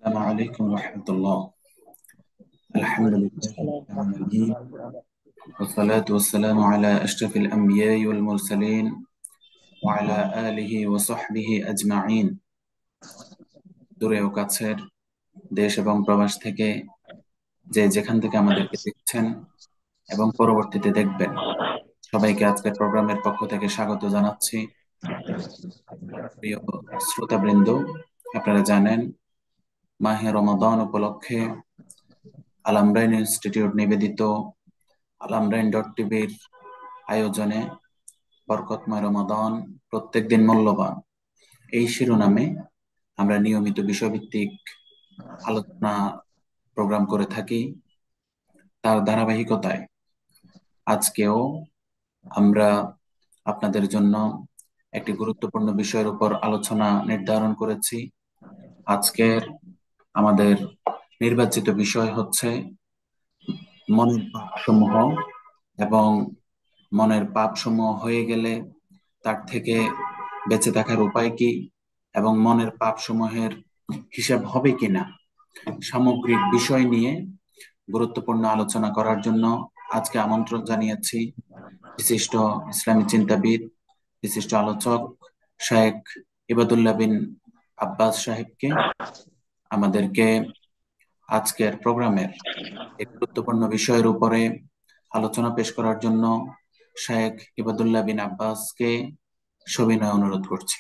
السلام عليكم ورحمة الله. الحمد وعليكم لله رب السلام ورحمة العالمين، الله وبركاته. والصلاة والسلام على أشرف الأنبياء والمرسلين وعلى آله وصحبه أجمعين। দূরে ও কাছের, দেশ এবং প্রবাস থেকে যে যেখান থেকে আমাদেরকে দেখছেন এবং পরবর্তীতে দেখবেন, সবাইকে আজকের প্রোগ্রামের পক্ষ থেকে স্বাগত জানাচ্ছি। প্রিয় শ্রোতাবৃন্দ, আপনারা জানেন মাহে রমাদান উপলক্ষে আল আমরাইন ইনস্টিটিউট নিবেদিত আল আমরাইন টিভির আয়োজনে বরকতময় রমাদান প্রত্যেক দিন মূল্যবান এই শিরোনামে আমরা নিয়মিত বিষয়ভিত্তিক আলোচনা প্রোগ্রাম করে থাকি। তার ধারাবাহিকতায় আজকেও আমরা আপনাদের জন্য একটি গুরুত্বপূর্ণ বিষয়ের উপর আলোচনা নির্ধারণ করেছি। আজকের আমাদের নির্বাচিত বিষয় হচ্ছে মনের পাপসমূহ, এবং মনের পাপসমূহ হয়ে গেলে তার থেকে বেঁচে থাকার উপায় কি, এবং মনের পাপসমূহের হিসাব হবে কিনা, সামগ্রিক বিষয় নিয়ে গুরুত্বপূর্ণ আলোচনা করার জন্য আজকে আমন্ত্রণ জানিয়েছি বিশিষ্ট ইসলামী চিন্তাবিদ, বিশিষ্ট আলোচক শেখ ইবাদুল্লাহ বিন আব্বাস সাহেবকে। আমাদেরকে আজকের প্রোগ্রামের এই গুরুত্বপূর্ণ বিষয়ের উপরে আলোচনা পেশ করার জন্য শেখ ইবাদুল্লাহ বিন আব্বাসকে সবিনয় অনুরোধ করছি।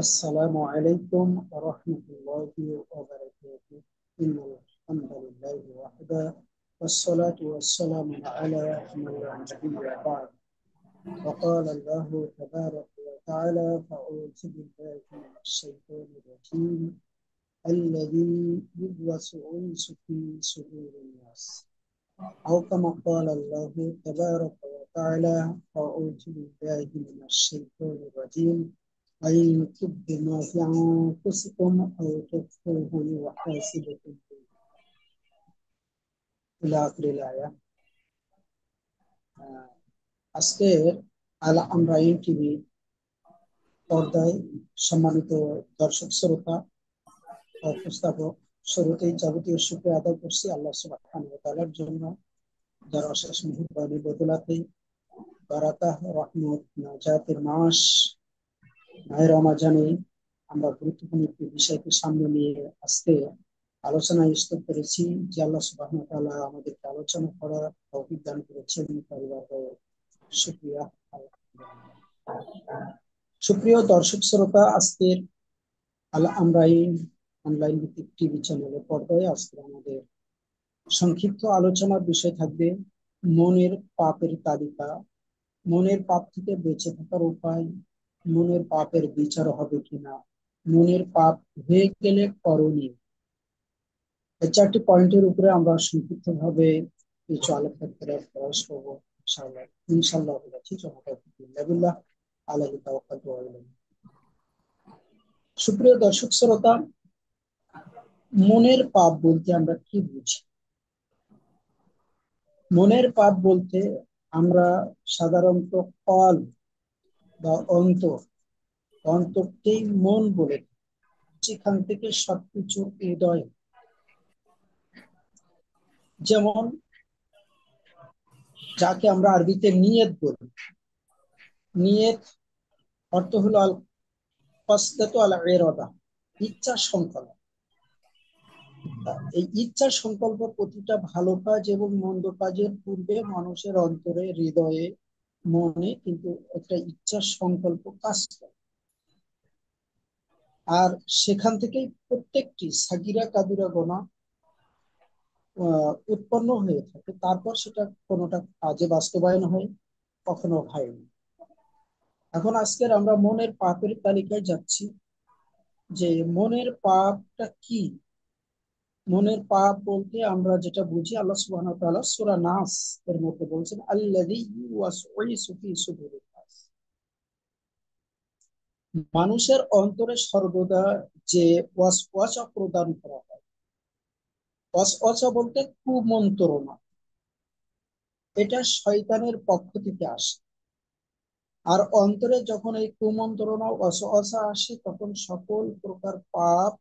السلام عليكم ورحمة الله وبركاته. إن الحمد لله وحده والصلاة والسلام على من لا نبي بعد. وقال الله تبارك وتعالى: فأعوذ بالله من الشيطان الرجيم الذي يوسوس في صدور الناس، أو كما قال الله تبارك وتعالى: أعوذ بالله من الشيطان الرجيم أن تبدوا ما في أنفسكم أو تخفوه يحاسبكم به إلى آخر الآية. আজকের আল আমরাইন টিভি পর্দায় সম্মানিত দর্শক শ্রোতা ও উপস্থাপক, শুরুতেই যাবতীয় শুকরিয়া আদায় করছি আল্লাহ সুবহানাহু ওয়া তাআলার জন্য, যার অশেষ মেহেরবানি বদলাতে বারাকাহ রহমত নাজাতের মাস মাহে রমাজানে আমরা গুরুত্বপূর্ণ একটি বিষয়কে সামনে নিয়ে আজকে আলোচনায় স্থির করেছি। যে আল্লাহ সুবহানাহু ওয়া তাআলা আমাদেরকে আলোচনা করার তৌফিক দান করেছেন, পরিবারে শুকরিয়া। সুপ্রিয় দর্শক শ্রোতা, আজকের আল আমরাইন অনলাইন ভিত্তিক টিভি চ্যানেলের পর্দায় আজকে আমাদের সংক্ষিপ্ত আলোচনার বিষয় থাকবে মনের পাপের তালিকা, মনের পাপ থেকে বেঁচে থাকার উপায়, মনের পাপের বিচার হবে কিনা, মনের পাপ হয়ে গেলে করণীয়। এই চারটি পয়েন্টের উপরে আমরা সংক্ষিপ্ত ভাবে কিছু আলোচনা করে প্রয়াস করবো ইনশাআল্লাহ। ইনশাআল্লাহ আলাইহি তাওয়াক্কালতু ওয়া ইলাইহি। সুপ্রিয় দর্শক শ্রোতা, মনের পাপ বলতে আমরা কি বুঝি? মনের পাপ বলতে আমরা সাধারণত কল বা অন্তরকেই মন বলে থাকি, যেখান থেকে সবকিছু হৃদয়। যেমন যাকে আমরা আরবিতে নিয়ত বলি। নিয়ত অর্থ হলো আল কসদাতু আল ইরাদা, ইচ্ছা সংকল্প। এই ইচ্ছা সংকল্প প্রতিটা ভালো কাজ এবং মন্দ কাজের পূর্বে মানুষের অন্তরে, হৃদয়ে, মনে কিন্তু একটা ইচ্ছা সংকল্প কাজ করে। আর সেখান থেকেই প্রত্যেকটি সাগিরা কাবিরা গোনা উৎপন্ন হয়ে থাকে। তারপর সেটা কোনোটা কাজে বাস্তবায়ন হয়, কখনো হয় না। এখন আজকের আমরা মনের পাপের তালিকায় যাচ্ছি, যে মনের পাপটা কি। মনের পাপ বলতে আমরা যেটা বুঝি, আল্লাহ সুবহানাহু ওয়া তাআলা সূরা নাস এর মধ্যে বলছেন আল্লাযী ইউওয়াসউইসু ফী সুদুরিন নাস, মানুষের অন্তরে সর্বদা যে ওয়াসওয়াসা প্রদান করা হয়। ওয়াসওয়াসা বলতে কুমন্ত্রণা, এটা শয়তানের পক্ষ থেকে আসে। আর অন্তরে যখন এই কুমন্ত্রণা ওয়াসওয়াসা আসে তখন সকল প্রকার পাপ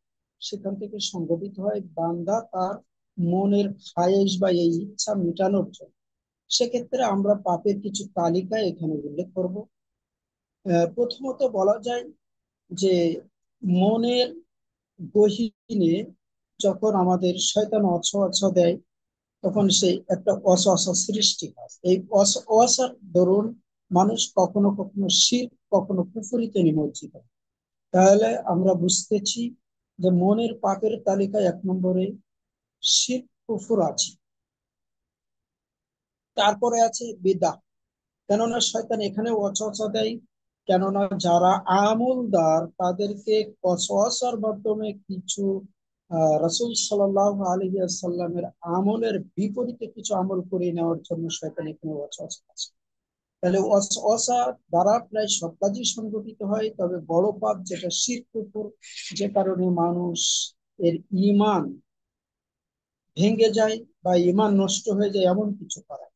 সেখান থেকে সংগঠিত হয় বান্দা তার মনের খায়েশ বা এই ইচ্ছা মেটানোর জন্য। সেক্ষেত্রে আমরা পাপের কিছু তালিকা এখানে উল্লেখ করব। প্রথমত বলা যায় যে মনের গহীনে যখন আমাদের শয়তান ওয়াসওয়াসা দেয় তখন সেই একটা ওয়াসওয়াসা সৃষ্টি হয়। এই ওয়াসওয়াসার দরুন মানুষ কখনো কখনো শিরক কখনো কুফরিতে নিমজ্জিত হয়। তাহলে আমরা বুঝতেছি যে মনের পাপের তালিকায় 1 নম্বরে শিরক কুফর আছে। তারপরে আছে বিদআত, কেননা শয়তান এখানে ওয়াসওয়াসা দেয়, কেননা যারা আমলদার তাদেরকে ওয়াসওয়াসার মাধ্যমে কিছু রাসূল সাল্লাল্লাহু আলাইহি ওয়াসাল্লামের আমলের বিপরীতে কিছু আমল করে নেওয়ার জন্য শয়তান এখানে ওয়াসওয়াসা আছে। তাহলে ওয়াসওয়াসা দ্বারা প্রায় সব কাজই সংগঠিত হয়, তবে বড় পাপ যেটা শিরক কুফর, যে কারণে মানুষ এর ঈমান ভেঙে যায় বা ঈমান নষ্ট হয়ে যায় এমন কিছু করে।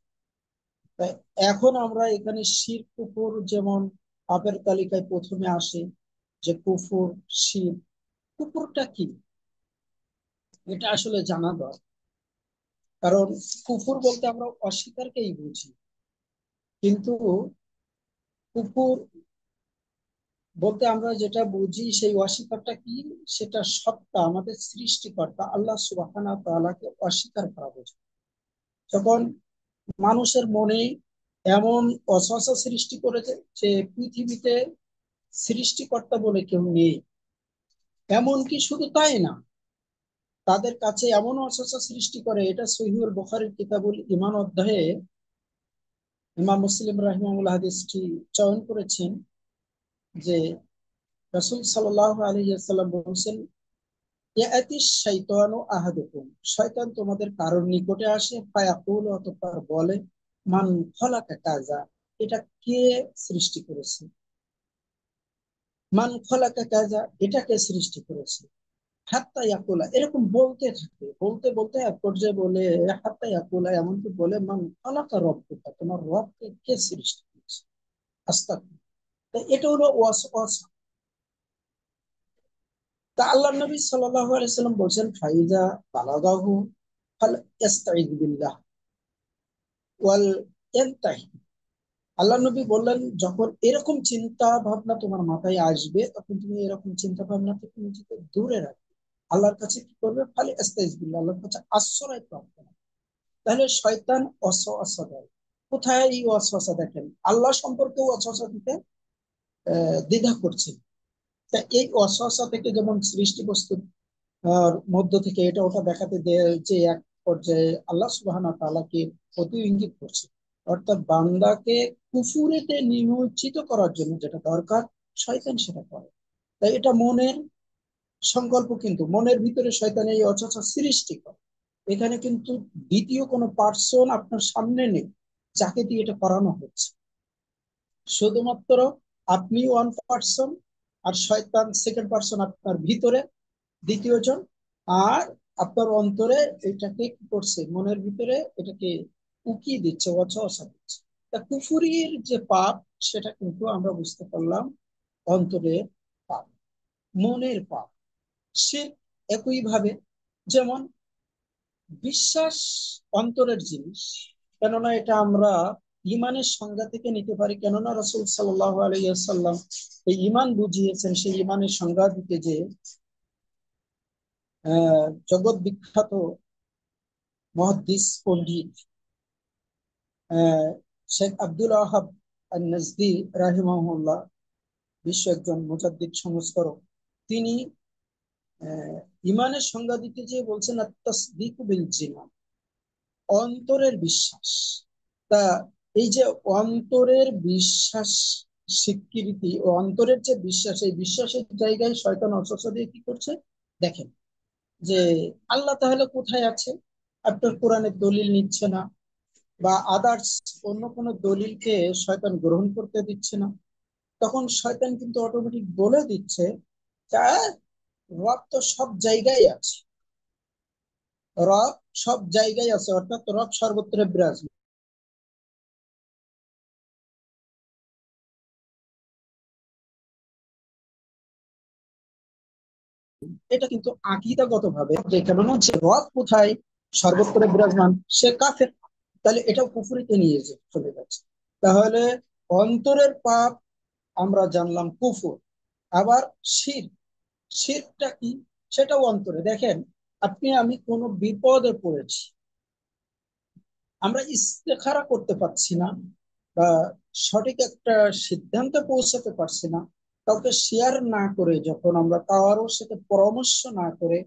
তাই এখন আমরা এখানে শিরক কুফর যেমন পাপের তালিকায় প্রথমে আসে, যে কুফর শিরক। কুফরটা কি এটা আসলে জানা দরকার, কারণ কুফর বলতে আমরা অস্বীকারকেই বুঝি, কিন্তু কুফর বলতে আমরা যেটা বুঝি সেই অস্বীকারটা কি, সেটা সবটা আমাদের সৃষ্টিকর্তা আল্লাহ সুবহানাহু ওয়া তাআলাকে অস্বীকার করা বোঝায়। যখন মানুষের মনে এমন অসহসা সৃষ্টি করেছে যে পৃথিবীতে সৃষ্টিকর্তা বলে কেউ নেই, এমনকি শুধু তাই না, তাদের কাছে এমন অসহসা সৃষ্টি করে, এটা সহিহুল বুখারীর কিতাবুল ঈমান অধ্যায়ে ইমাম মুসলিম রাহিমাহুল্লাহ হাদিসটি চয়ন করেছেন যে রাসূল সাল্লাল্লাহু আলাইহি ওয়াসাল্লাম বলেছেন, ইয়াতিশ শাইতানু আহাদুকুম, শয়তান তোমাদের কারোর নিকটে আসে, ফায়াকুল, অতঃপর বলে, মান খলাকা কাযা, এটা কে সৃষ্টি করেছে, মান খলাকা কাযা, এটা কে সৃষ্টি করেছে, হাত্তা ইয়াকুলা, এরকম বলতে থাকে, বলতে বলতে এক পর্যায়ে বলে হাত্তা ইয়াকুলা, এমনকি বলে, মান খলাকা রব্বুকা, তোমার রবকে কে সৃষ্টি করেছে। আস্তাগফিরুল্লাহ। তো এটা হলো ওয়াসওয়াসা। তা আল্লাহ নবী সাল্লাল্লাহু আলাইহি সাল্লাম বলছেন, ফাইজা বালাগাহু ফাল ইস্তাইয বিল্লাহ ওয়াল ইয়ানতাহি। আল্লাহ নবী বললেন, যখন এরকম চিন্তা ভাবনা তোমার মাথায় আসবে তখন তুমি এরকম চিন্তা ভাবনা থেকে নিজেকে দূরে রাখবে, আল্লাহর কাছে কি করবে, ফালি ইস্তাইয বিল্লাহ, আল্লাহর কাছে আশ্রয় প্রার্থনা। তাহলে শয়তান ওয়াসওয়াসা দেয়। কোথায় এই ওয়াসওয়াসা দেখেন, আল্লাহ সম্পর্কে ওয়াসওয়াসা দিতে দ্বিধা করছে। তা এই ওয়াসওয়াসা থেকে যেমন সৃষ্টি বস্তু মধ্য থেকে এটা ওটা দেখাতে দেয়, যে এক পর্যায়ে আল্লাহ সুবহানাহু ওয়া তাআলাকে প্রতি ইঙ্গিত করছে, অর্থাৎ বান্দাকে কুফুরিতে নিমজ্জিত করার জন্য যেটা দরকার শয়তান সেটা করে। তাই এটা মনের সংকল্প, কিন্তু মনের ভিতরে শয়তান এই অচেতন সৃষ্টি করে। এখানে কিন্তু দ্বিতীয় কোনো পার্সন আপনার সামনে নেই যাকে দিয়ে এটা করানো হচ্ছে, শুধুমাত্র আপনি ওয়ান পার্সন আর শয়তান সেকেন্ড পার্সন আপনার ভিতরে দ্বিতীয় জন। আর আপনার অন্তরে এটাকে কি করছে, মনের ভিতরে এটাকে উকিয়ে দিচ্ছে, ওয়াসওয়াসা দিচ্ছে। তা কুফুরির যে পাপ সেটা কিন্তু আমরা বুঝতে পারলাম অন্তরের পাপ, মনের পাপ। সে একই ভাবে, যেমন বিশ্বাস অন্তরের জিনিস, কেননা এটা আমরা ইমানের সংজ্ঞা থেকে নিতে পারি, কেননা রাসূল সাল্লাল্লাহু আলাইহি ওয়াসাল্লাম এই ইমান বুঝিয়েছেন সেই ইমানের সংজ্ঞা দিতে, যে জগৎ বিখ্যাত মুহাদ্দিস পণ্ডিত শেখ আব্দুল ওয়াহাব আন-নাজদি রাহিমাহুল্লাহ, বিশ্ব একজন মুজাদ্দিদ সংস্কারক, তিনি ইমানের সংজ্ঞা দিতে যেয়ে বলছেন আত-তাসদীকু বিল জিনান, অন্তরের বিশ্বাস। তা এই যে অন্তরের বিশ্বাস স্বীকৃতি ও অন্তরের যে বিশ্বাস, এই বিশ্বাসের জায়গায় শয়তান ওয়াসওয়াসা দিয়ে কি করছে দেখেন, যে আল্লাহ তাহলে কোথায় আছে, আপনার কোরআনের দলিল নিচ্ছে না, বা আদার্স অন্য কোনো দলিলকে শয়তান গ্রহণ করতে দিচ্ছে না, তখন শয়তান কিন্তু অটোমেটিক বলে দিচ্ছে যে রব তো সব জায়গায় আছে, রব সব জায়গায় আছে, অর্থাৎ রব সর্বত্র বিরাজ। এটা কিন্তু আকীদাগত ভাবে কেননা যে রব কোথায় সর্বত্র বিরাজমান সে কাফের, তাহলে এটাও কুফরিতে নিয়ে চলে যাচ্ছে। তাহলে অন্তরের পাপ আমরা জানলাম কুফর। আবার শিরক, শিরকটা কি? সেটাও অন্তরে। দেখেন, আপনি আমি কোনো বিপদে পড়েছি, আমরা ইস্তেখারা করতে পারছি না বা সঠিক একটা সিদ্ধান্তে পৌঁছাতে পারছি না, কাউকে শেয়ার না করে, যখন আমরা কারোর সাথে পরামর্শ না করে,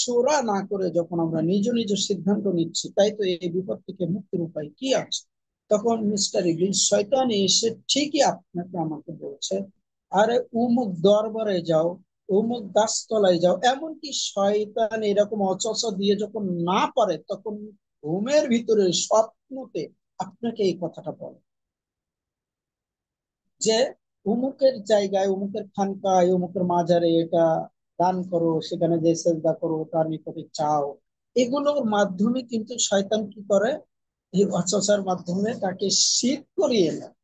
সোরা না করে, যখন আমরা নিজ নিজ সিদ্ধান্ত নিচ্ছি, তাই তো এই বিপদ থেকে মুক্তির উপায় কি আছে? তখন মিস্টার ইবলিস শয়তান এসে ঠিকই আপনাকে আমাকে বলছে, আরে উমুক দরবারে যাও, অমুক গাছতলায় যাও। এমনকি শয়তান এরকম অচচা দিয়ে যখন না পারে, তখন ঘুমের ভিতরে স্বপ্নতে আপনাকে এই কথাটা বলে যে অমুকের জায়গায়, অমুকের খানকায়, অমুকের মাজারে এটা দান করো, সেখানে যে সেজদা করো, তার নিকটে চাও। এগুলোর মাধ্যমে কিন্তু শয়তান কি করে? এই অচচার মাধ্যমে তাকে শিরক করিয়ে নেয়।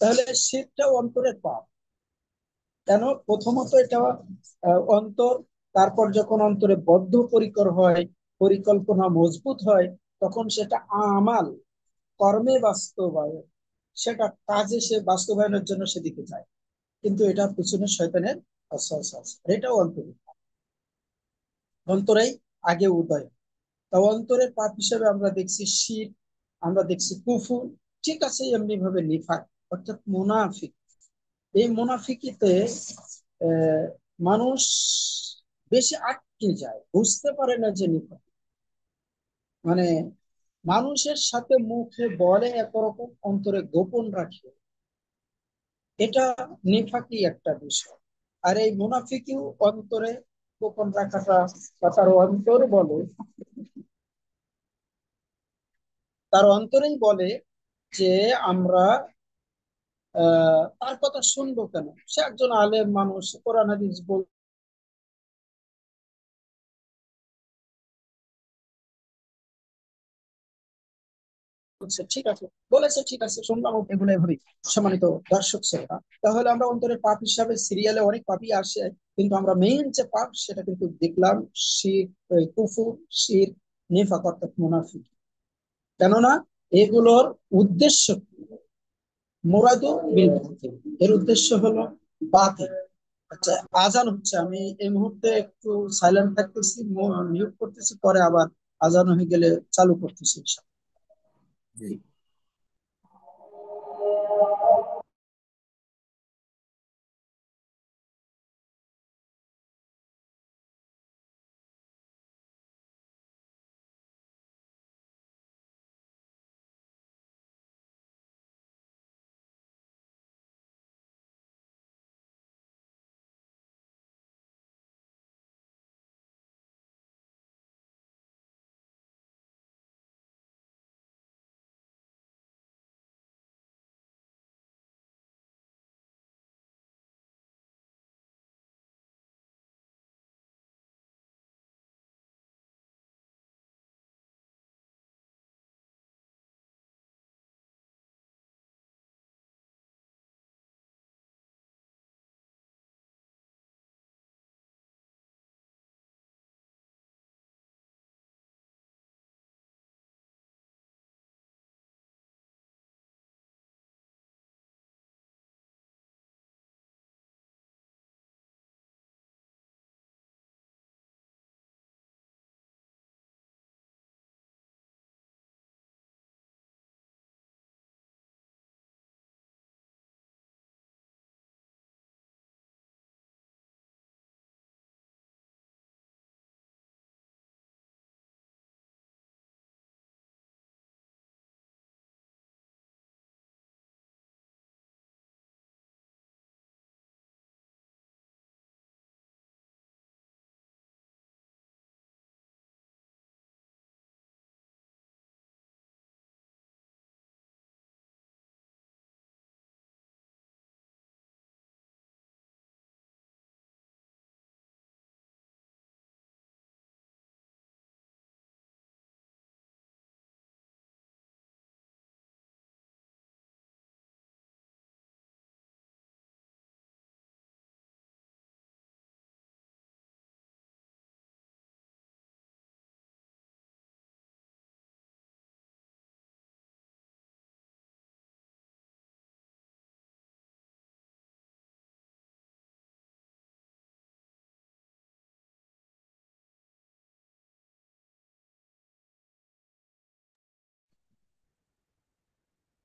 তাহলে শিরকটা অন্তরের পাপ। কেন? প্রথমত এটা অন্তর, তারপর যখন অন্তরে বদ্ধপরিকর হয়, পরিকল্পনা মজবুত হয়, তখন সেটা আমাল, কর্মে বাস্তবায়ন, সেটা কাজে সে বাস্তবায়নের জন্য সেদিকে যায়। কিন্তু এটা পিছনে শয়তানের ওয়াসওয়াসা আছে। আর এটাও অন্তরে, অন্তরেই আগে উদয়। তা অন্তরের পাপ হিসেবে আমরা দেখছি শিরক, আমরা দেখছি কুফর। ঠিক আছে, এমনি ভাবে নিফাক অর্থাৎ মুনাফিক। এই মুনাফিকিতে আহ, মানুষ বেশি আটকে যায়, বুঝতে পারে না যে নিফাক মানে মানুষের সাথে মুখে বলে একরকম, অন্তরে গোপন রাখে, এটা নিফাকি একটা বিষয়। আর এই মুনাফিকিও অন্তরে গোপন রাখাটা, বা তার অন্তর বলে, তার অন্তরেই বলে যে আমরা তার কথা শুনবো কেন? সে একজন আলেম মানুষ, কোরআন হাদিস বলছে, ঠিক আছে, বলেছে, ঠিক আছে, শুনলাম, এগুলো এভাবেই। সম্মানিত দর্শক শ্রোতা, তাহলে আমরা অন্তরের পাপ হিসাবে সিরিয়ালে অনেক পাপই আসে, কিন্তু আমরা মেইন যে পাপ সেটা কিন্তু দেখলাম শিরক, কুফর, শিরক, নিফাক অর্থাৎ মুনাফিক। কেননা এগুলোর উদ্দেশ্য কি? মুরাদু বিল বাতিল, এর উদ্দেশ্য হলো বাতিল। আচ্ছা, আজান হচ্ছে, আমি এই মুহূর্তে একটু সাইলেন্ট থাকতেছি, মিউট করতেছি, পরে আবার আজান হয়ে গেলে চালু করতেছি। জি।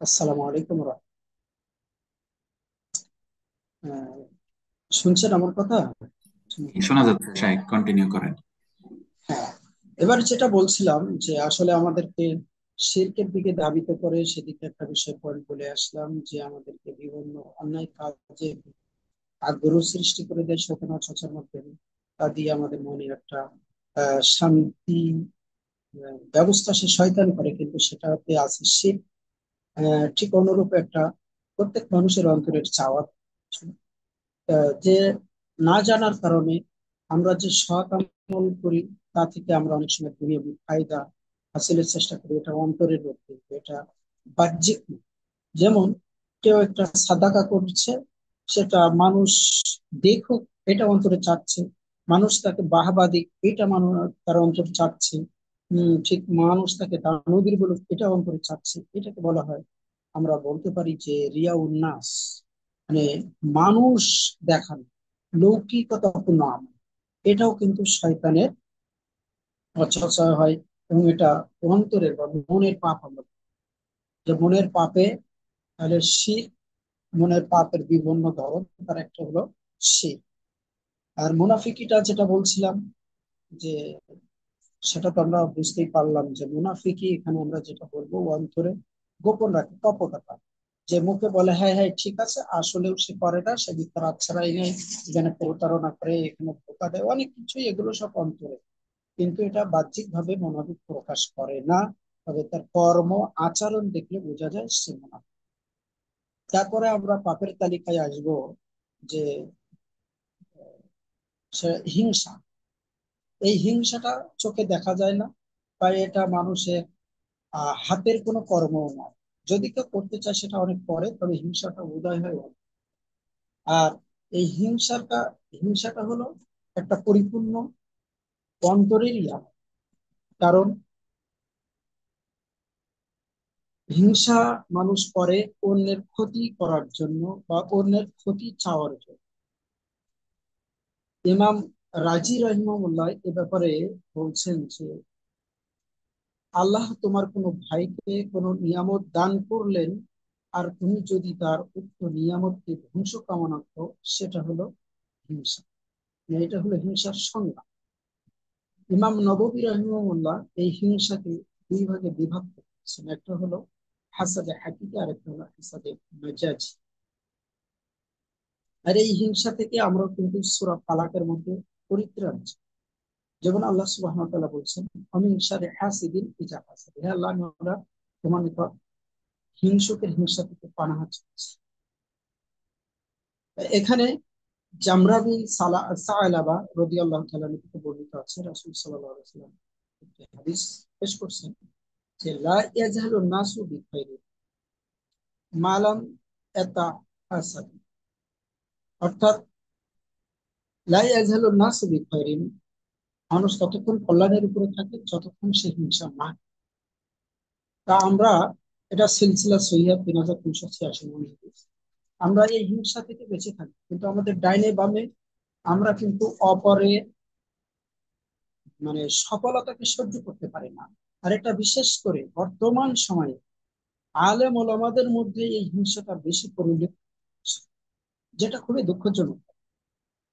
আসসালামু আলাইকুম শুনছেন আমার কথা? শোনা যাচ্ছে, শাহেদ, কন্টিনিউ করেন। হ্যাঁ, এবার যেটা বলছিলাম যে আসলে আমাদেরকে শিরকের দিকে ধাবিত করে, সেদিকে একটা বিষয় পয়েন্ট বলে আসলাম যে আমাদেরকে বিভিন্ন অন্যায় কাজে আগ্রহ সৃষ্টি করে দেয় শোচনা চর্চার মাধ্যমে। তা দিয়ে আমাদের মনে একটা শান্তি ব্যবস্থা সে শয়তান করে, কিন্তু সেটাতে আছে শিরক। ঠিক অনুরূপ একটা প্রত্যেক মানুষের অন্তরের চাওয়া, যে না জানার কারণে আমরা যে সৎ আমল করি তা থেকে আমরা অনেক সময় দুনিয়াবি ফায়দা হাসিলের চেষ্টা করি। এটা অন্তরের রোগ, কিন্তু এটা বাহ্যিক না। যেমন কেউ একটা সাদাকা করছে, সেটা মানুষ দেখুক এটা অন্তরে চাচ্ছে, মানুষ তাকে বাহবা দিক এটা মানুষ তার অন্তরে চাচ্ছে। ঠিক মানুষ তাকে দানবীর বলুক এটা অন্তরে চাচ্ছে। এটাকে বলা হয়, আমরা বলতে পারি যে রিয়া উন্নাস, মানে মানুষ দেখানো, লৌকিকতাপূর্ণ আমল। এটাও কিন্তু শয়তানের অচর্চা হয়। এবং এটা অন্তরের বা মনের পাপ। আমরা যে মনের পাপে, তাহলে শির, মনের পাপের বিভিন্ন ধরন, তার একটা হলো শির। আর মুনাফিকিটা যেটা বলছিলাম, যে সেটা তো আমরা বুঝতেই পারলাম যে মুনাফিকি এখানে আমরা যেটা বলবো, ও অন্তরে গোপন রাখে কপটতা। যে মুখে বলে হ্যাঁ হ্যাঁ ঠিক আছে, আসলেও সে করে না, সে মিথ্যার আশ্রয় নেই, এখানে প্রতারণা করে, এখানে ধোঁকা দেয়, অনেক কিছুই, এগুলো সব অন্তরে। কিন্তু এটা বাহ্যিক ভাবে মনোভাব প্রকাশ করে না, তবে তার কর্ম আচরণ দেখলে বোঝা যায় সে মুনাফিক। তারপরে আমরা পাপের তালিকায় আসব, যে সে হিংসা। এই হিংসাটা চোখে দেখা যায় না, বা এটা মানুষের হাতের কোনো কর্মও নয়। যদি কেউ করতে চায় সেটা অনেক পরে, তবে হিংসাটা উদয় হয় অনেক। আর এই হিংসাটা হলো একটা পরিপূর্ণ অন্তরের ইয়া। কারণ হিংসা মানুষ করে অন্যের ক্ষতি করার জন্য বা অন্যের ক্ষতি চাওয়ার জন্য। ইমাম রাজি রহিমাহুল্লাহ এ ব্যাপারে বলছেন যে আল্লাহ তোমার কোনো ভাইকে কোনো নিয়ামত দান করলেন, আর তুমি যদি তার উক্ত নিয়ামতকে ধ্বংস কামনা করো, সেটা হলো হিংসা। মানে এটা হলো হিংসার সংজ্ঞা। ইমাম নববী রাহিমাহুল্লাহ এই হিংসাকে দুই ভাগে বিভক্ত করেছেন, একটা হলো হাসাদে হাকিকা, আর একটা হলো হাসাদে মেজাজি। আর এই হিংসা থেকে আমরা কিন্তু সূরা ফালাকের মধ্যে পরিত্রাণ চাই। যেমন আল্লাহ সুবহানাহু ওয়া তাআলা বলছেন, অমিন শাররি হাসিদিন ইজা হাসাদ। হে আল্লাহ, আমরা তোমার নিকট হিংসুকের হিংসা থেকে পানাহ চাচ্ছি। এখানে জামরা বিন সালাবা রাদিয়াল্লাহু তাআলা থেকে বর্ণিত আছে, রাসূল সাল্লাল্লাহু আলাইহি ওয়াসাল্লাম একটি হাদিস পেশ করছেন যে লা ইয়াজহালু নাসু বিখাইরি মালাম এতা হাসাদ। অর্থাৎ লা ইয়াজহালু নাসু বিখাইরি, মানুষ ততক্ষণ কল্যাণের উপরে থাকে যতক্ষণ সে হিংসা না। তা আমরা, এটা সিলসিলা সহিহ 3386 নম্বর হাদিস। আমরা এই হিংসা থেকে বেঁচে থাকি, কিন্তু আমাদের ডাইনে বামে আমরা কিন্তু অপরের মানে সফলতাকে সহ্য করতে পারি না। আর এটা বিশেষ করে বর্তমান সময়ে আলেম ওলামাদের মধ্যে এই হিংসাটা বেশি পরিলক্ষিত হচ্ছে, যেটা খুবই দুঃখজনক।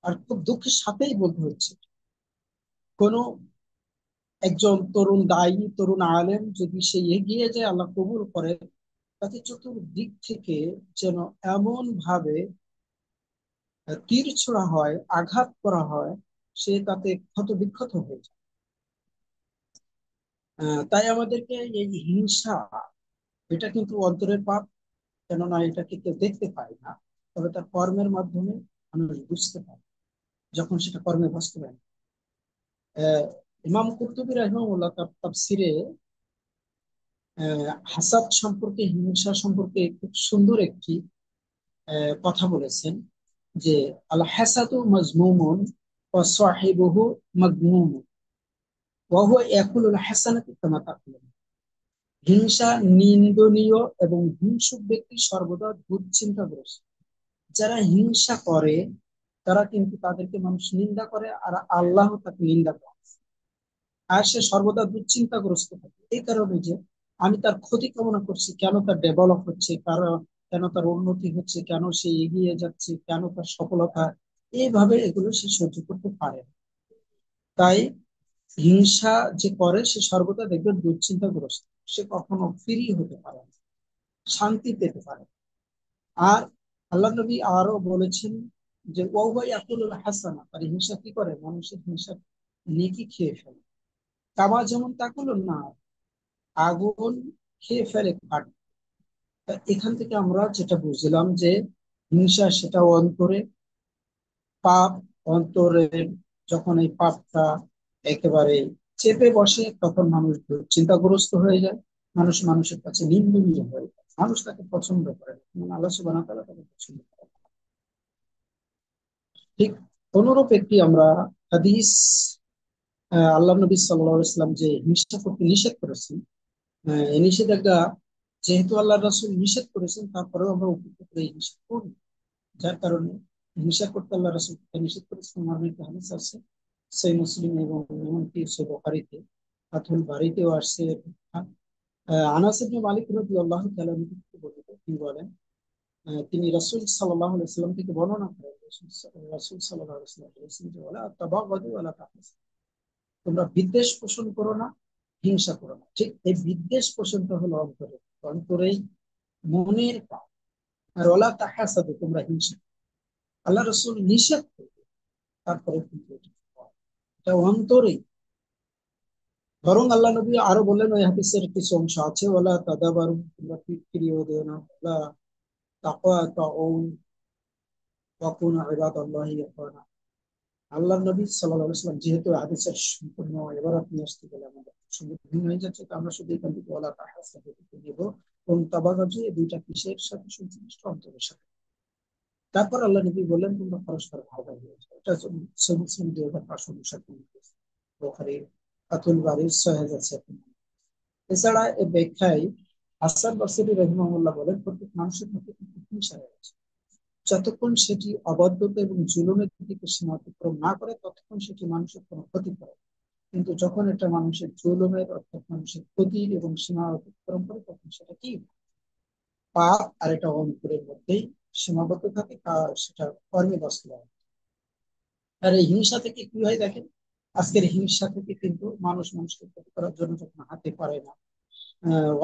আর খুব দুঃখের সাথেই বলতে হচ্ছে, কোন একজন তরুণ দায়ী, তরুণ আলেম যদি সে এগিয়ে যায়, আল্লাহ কবুল করে, তাকে চতুর্দিক থেকে যেন এমন ভাবে তীর ছোড়া হয়, আঘাত করা হয়, সে তাতে ক্ষত বিক্ষত হয়ে যায়। তাই আমাদেরকে এই হিংসা, এটা কিন্তু অন্তরের পাপ। কেননা এটাকে কেউ দেখতে পায় না, তবে তার কর্মের মাধ্যমে মানুষ বুঝতে পারে, যখন সেটা কর্মে বাস্তবায়ন। আহ, ইমাম কুরতুবী রাহিমাহুল্লাহ তার তাফসিরে হাসাদ সম্পর্কে, হিংসা সম্পর্কে খুব সুন্দর একটি কথা বলেছেন, যে আল হাসাদু মাজমুমুন ওয়া সাহিবুহু মাগমুমুন ওয়া হুয়া ইয়াকুলুল হাসানাতি কামা তাকুলুন। হিংসা নিন্দনীয় এবং হিংসুক ব্যক্তি সর্বদা দুশ্চিন্তাগ্রস্ত। যারা হিংসা করে তারা কিন্তু তাদেরকে মানুষ নিন্দা করে, আর আল্লাহ তাকে নিন্দা করে। আর সে সর্বদা দুশ্চিন্তাগ্রস্ত থাকে, এই কারণে যে আমি তার ক্ষতি কামনা করছি, কেন তার ডেভেলপ হচ্ছে, কারণ কেন তার উন্নতি হচ্ছে, কেন সে এগিয়ে যাচ্ছে, কেন তার সফলতা, এইভাবে এগুলো সে সহ্য করতে পারে না। তাই হিংসা যে করে সে সর্বদা দেখবে দুশ্চিন্তাগ্রস্ত, সে কখনো ফ্রি হতে পারে না, শান্তি পেতে পারে না। আর আল্লাহ নবী আরো বলেছেন যে ওয়াই আকুল হাসানা, আর হিংসা কি করে, মানুষের হিংসা নেকি খেয়ে ফেলে। কাবা যেমন তাকুল না, আগুন খেয়ে ফেলে কাঠ। তা এখান থেকে আমরা যেটা বুঝলাম যে হিংসা সেটা অন্তরে পাপ, অন্তরে যখন এই পাপটা একেবারে চেপে বসে তখন মানুষ চিন্তাগ্রস্ত হয়ে যায়, মানুষ মানুষের কাছে নিন্দনীয় হয়ে যায়, মানুষ তাকে পছন্দ করে না, মানে আল্লাহ সুবহানাহু ওয়া তাআলা তাকে পছন্দ করে না। ঠিক অনুরূপ একটি আমরা হাদিস, আল্লাহ নবী সাল্লাল্লাহু আলাইহি ওয়াসাল্লাম যে হিংসা করতে নিষেধ করেছেন, এই নিষেধাজ্ঞা যেহেতু আল্লাহ রাসূল নিষেধ করেছেন তারপরেও আমরা উপেক্ষা করে এই হিংসা করি, যার কারণে হিংসা করতে আল্লাহ রাসূল নিষেধ করেছেন। মার্মিক হাদিস আছে সহিহ মুসলিম এবং এমনকি সহিহ বুখারীতে, ফাতহুল বারীতেও আসছে। আনাস ইবনে মালিক রাদিয়াল্লাহু তাআলা থেকে বর্ণিত, তিনি বলেন, তিনি রাসূল সাল্লাল্লাহু আলাইহি ওয়াসাল্লাম থেকে বর্ণনা করেন, রাসূল সাল্লাল্লাহু আলাইহি ওয়াসাল্লাম বলেছেন যে ওয়ালা তাবাগাদু ওয়ালা তাহসাদু, তোমরা বিদ্বেষ পোষণ করো না, হিংসা করো না। ঠিক এই বিদ্বেষ পোষণটা হলো অন্তরে, অন্তরেই মনের কাজ। আর ওয়ালা তাহাসাদু, তোমরা হিংসা, আল্লাহ রাসূল নিষেধ করবে, তারপরে কিন্তু এটা অন্তরে। বরং আল্লাহ নবী আরো বললেন, ওই হাদিসের কিছু অংশ আছে, ওয়ালা তাদাবারু, তোমরা পিটকিরিও দিও না, ওয়ালা তাকাতাউন ওয়া কুনু ইবাদাল্লাহি ইখওয়ানা। আল্লাহ নবী সাল্লাল্লাহু আলাইহি ওয়াসাল্লাম যেহেতু হাদিসের সম্পূর্ণ এবারত নিয়ে আসতে গেলে আমাদের সঙ্গে ভিন্ন হয়ে যাচ্ছে, তো আমরা শুধু এখান থেকে ওয়ালা তাহাসাদু নিব, কোন তাবাগাজু, এই দুইটা কিসের সাথে সংশ্লিষ্ট, অন্তরের সাথে। তারপর আল্লাহ নবী বললেন তোমরা পরস্পর ভাগাভাগি হয়ে যাও। এটা সহিহ মুসলিম 2559, বুখারী ফাতুল বারীর 6000। এছাড়া এই ব্যাখ্যায় হাসান বসরি রাহিমাহুল্লাহ বলেন, প্রত্যেক মানুষের মধ্যে কিন্তু হিংসা রয়েছে। যতক্ষণ সেটি অবাধ্যতা এবং জুলুমের দিকে সীমা অতিক্রম না করে ততক্ষণ সেটি মানুষের কোনো ক্ষতি করে, কিন্তু যখন এটা মানুষের জুলুমের অর্থাৎ মানুষের ক্ষতির এবং সীমা অতিক্রম করে তখন সেটা কি পাপ, আর এটা অন্তরের মধ্যেই সীমাবদ্ধ থাকে, সেটা কর্মে বাস্তবায়ন। আর এই হিংসা থেকে কি হয় দেখেন, আজকের হিংসা থেকে কিন্তু মানুষ মানুষকে ক্ষতি করার জন্য যখন হাতে পারে না,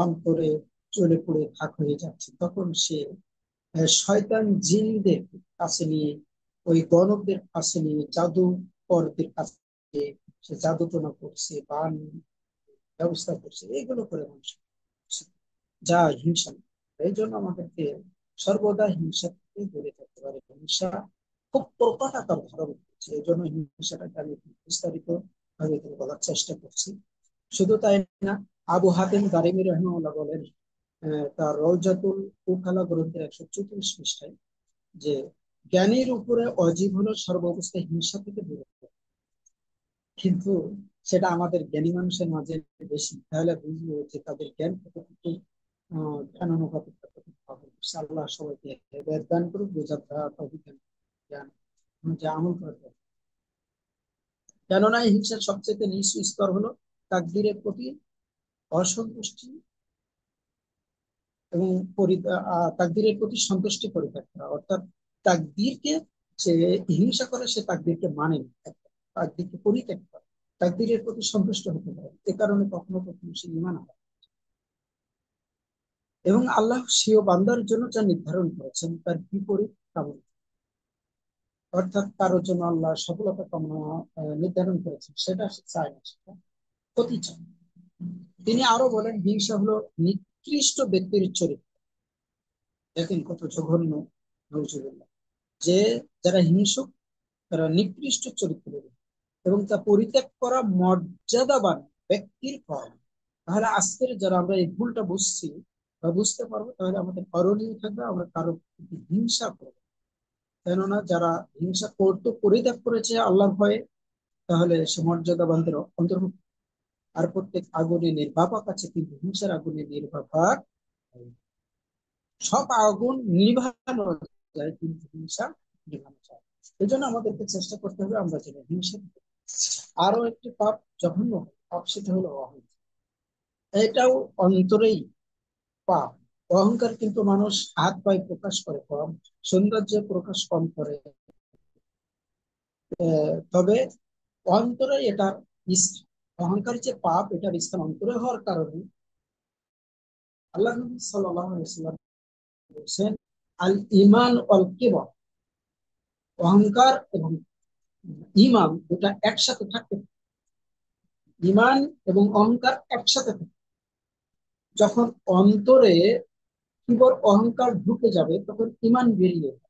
অন্তরে জ্বলে পুড়ে খাক হয়ে যাচ্ছে, তখন সে শয়তান জিনদের কাছে নিয়ে, ওই গণকদের কাছে নিয়ে, জাদুকরদের কাছে নিয়ে সে জাদুটনা করছে, বান ব্যবস্থা করছে, এগুলো করে মানুষ, যা হিংসা। এই জন্য আমাদেরকে সর্বদা হিংসা থেকে দূরে থাকতে পারে। হিংসা খুব প্রকট আকার ধারণ করছে, এই জন্য হিংসাটাকে আমি বিস্তারিত ভাবে বলার চেষ্টা করছি। শুধু তাই না, আবু হাতেম দারিমি রহমাহুল্লাহ বলেন, তার রওজাতুল উকালা গ্রন্থের 134 পৃষ্ঠায়, যে জ্ঞানীর উপরে অজীব হলো সর্বাবস্থায় হিংসা থেকে দূরে থাকা। কিন্তু সেটা আমাদের জ্ঞানী মানুষের মাঝে বেশি, তাহলে বুঝবো যে তাদের জ্ঞান কতটুকু, জ্ঞান অনুপাতিক কতটুকু হবে। আল্লাহ সবাইকে হেদায়েত দান করুক, বোঝার তৌফিক দান করুক, জ্ঞান অনুযায়ী আমল করার তৌফিক। কেননা এই হিংসার সবচেয়ে নিচু স্তর হলো তাকদীরের প্রতি অসন্তুষ্টি এবং তাকদীরের প্রতি সন্তুষ্টি পরিত্যাগ করা, অর্থাৎ তাকদীরকে যে হিংসা করে সে তাকদীরকে মানে না, তাকদীরকে পরিত্যাগ করে, তাকদীরের প্রতি সন্তুষ্ট হতে পারে, এ কারণে কখনো কখনো সে ঈমান আনে। এবং আল্লাহ স্বীয় বান্দার জন্য যা নির্ধারণ করেছেন তার বিপরীত কামনা, অর্থাৎ কারোর জন্য আল্লাহ সফলতা কামনা নির্ধারণ করেছেন, সেটা সে চায় না, সেটা ক্ষতি চায়। তিনি আরো বলেন, হিংসা হলো নিকৃষ্ট ব্যক্তির চরিত্র। দেখেন কত জঘন্য, নওজুবিল্লাহ, যে যারা হিংসুক তারা নিকৃষ্ট চরিত্রের এবং তা পরিত্যাগ করা মর্যাদাবান ব্যক্তির কর্ম। তাহলে আজকের যারা আমরা এই ভুলটা বুঝছি বা বুঝতে পারবো, তাহলে আমাদের করণীয় থাকবে আমরা কারো প্রতি হিংসা করবো। কেননা যারা হিংসা করতে পরিত্যাগ করেছে আল্লাহর ভয়ে, তাহলে সে মর্যাদাবানদের অন্তর্ভুক্ত। আর প্রত্যেক আগুনে নির্বাপক আছে, কিন্তু হিংসার আগুনে নির্বাপক নেই। সব আগুন নিভানো যায় কিন্তু হিংসা নিভানো যায়। এই জন্য আমাদেরকে চেষ্টা করতে হবে আমরা যেন হিংসা। আরো একটি পাপ, জঘন্য পাপ, সেটা হলো অহংকার। এটাও অন্তরেই পাপ। অহংকার কিন্তু মানুষ হাত পায়ে প্রকাশ করে কম, সৌন্দর্যে প্রকাশ কম করে, তবে অন্তরে এটা স্থান। অহংকার যে পাপ, এটার স্থান অন্তরে হওয়ার কারণে আল্লাহ নবী সাল্লাল্লাহু আলাইহি ওয়াসাল্লাম বলেছেন, আল ইমান ওয়াল কিবর, অহংকার এবং ইমান দুটা একসাথে থাকে। ইমান এবং অহংকার একসাথে থাকে। যখন অন্তরে কিবর অহংকার ঢুকে যাবে তখন ইমান বেরিয়ে যাবে।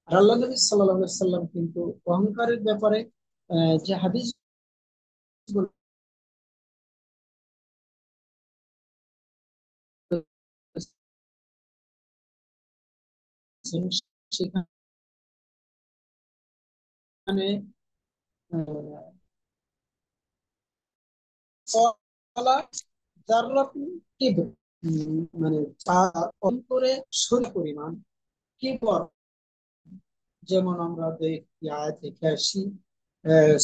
আর আল্লাহ নবী সাল্লাল্লাহু আলাইহি ওয়াসাল্লাম কিন্তু অহংকারের ব্যাপারে যে হাদিস বলেছেন সেখানে আহ, সলা যাররাতুন কিবর, মানে অন্তরে সরি পরিমাণ কিবর, যেমন আমরা দেখি আয়াত দেখে আসি